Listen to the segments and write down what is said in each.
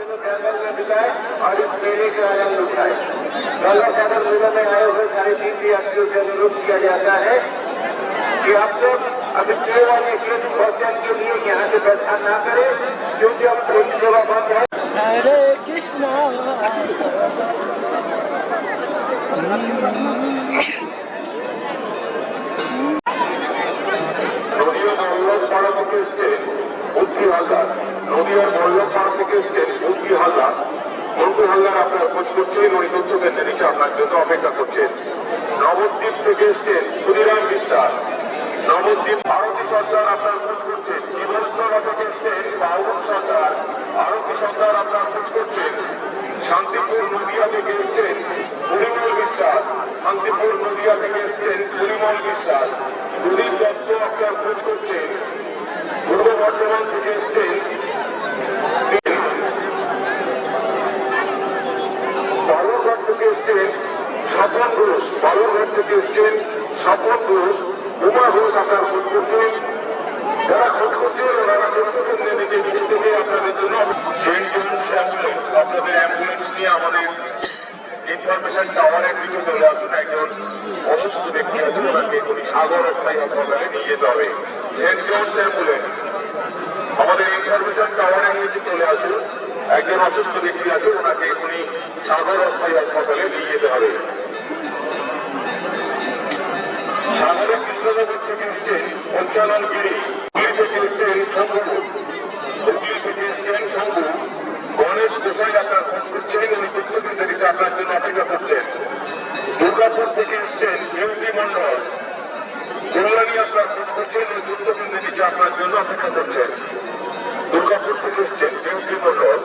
जंगल में बिताए और इस मेले का आनंद उठाए। गंगा सागर मेला में आए हुए सारे तीन यात्रियों से अनुरोध किया जाता है कि आप लोग अभी केवल एक बस स्टैंड के लिए यहाँ से प्रस्थान न करें, क्योंकि अब ट्रेन सेवा बंद है। हरे कृष्णा নদীয়া বল্লভপাড়া থেকে এসছেন বুদ্ধি হালদার। নদীয়ার বল্লভপাড়া থেকে এসছেন বুদ্ধি হালদার। বুদ্ধি হালদার আপনার খোঁজ করছেন, ওই তথ্য কেন্দ্রে নিচে আপনার জন্য অপেক্ষা করছেন। নবদ্বীপ থেকে এসছেন ক্ষুদিরাম বিশ্বাস। নবদ্বীপ আরতি সরকার আপনার খোঁজ করছেন। জীবনতলা থেকে এসছেন বাউল সরকার। আরতি সরকার আপনার খোঁজ করছেন। শান্তিপুর নদিয়া থেকে এসছেন পরিমল বিশ্বাস। শান্তিপুর নদিয়া থেকে এসছেন পরিমল বিশ্বাস। প্রদীপ দত্ত আপনার খোঁজ করছেন। পূর্ব বর্ধমান থেকে এসছেন বালুরঘাট থেকে এসছেন স্বপন ঘোষ। বালুরঘাট থেকে এসছেন স্বপন ঘোষ। উমা ঘোষ আপনার খোঁজ করছেন। যারা খোঁজ করছেন ওনারা কেন্দ্রে নিচে নিচে থেকে আপনাদের জন্য সেন্ট জোন্স অ্যাম্বুলেন্স, আপনাদের অ্যাম্বুলেন্স নিয়ে আমাদের ইনফরমেশন টাওয়ারের দিকে চলে আসুন। একজন অসুস্থ ব্যক্তি আছে, ওনাকে উনি সাগর অস্থায়ী হাসপাতালে নিয়ে যেতে হবে। সেন্ট জোন্স অ্যাম্বুলেন্স আমাদের ইনফরমেশন টাওয়ারের নিচে চলে আসুন। একজন অসুস্থ ব্যক্তি আছে, ওনাকে উনি সাগর অস্থায়ী হাসপাতালে নিয়ে যেতে হবে। সাগরে কৃষ্ণনগর থেকে এসছেন পঞ্চানন গিরি। হুগলি থেকে এসছেন শম্ভু। হুগলি থেকে এসছেন শম্ভু। গণেশ গোসাই আপনার খোঁজ করছেন, উনি তথ্য কেন্দ্রে নিচে আপনার জন্য অপেক্ষা করছেন। দুর্গাপুর থেকে এসছেন বিউটি মন্ডল। কল্যাণী আপনার খোঁজ করছেন, উনি তথ্য কেন্দ্রে নিচে আপনার জন্য অপেক্ষা করছেন। দুর্গাপুর থেকে এসছেন বিউটি মন্ডল।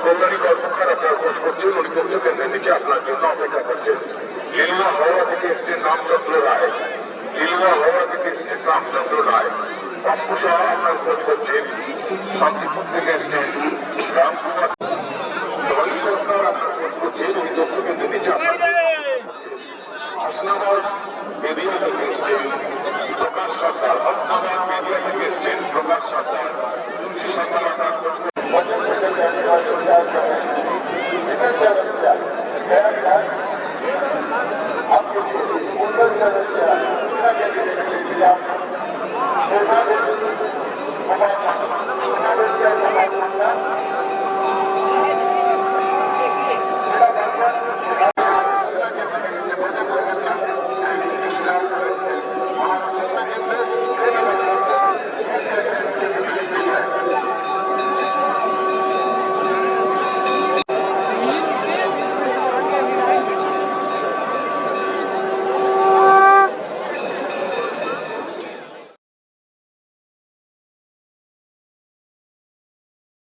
কল্যাণী কর্মকার আপনার খোঁজ করছেন, উনি তথ্য কেন্দ্রের নিচে আপনার জন্য অপেক্ষা করছেন। লিলুয়া হাওড়া থেকে এসছেন রামচন্দ্র রায়। লিলুয়া হাওড়া থেকে এসছেন রামচন্দ্র রায়। পাপ্পু শাহ আপনার খোঁজ করছেন। শান্তিপুর থেকে এসছেন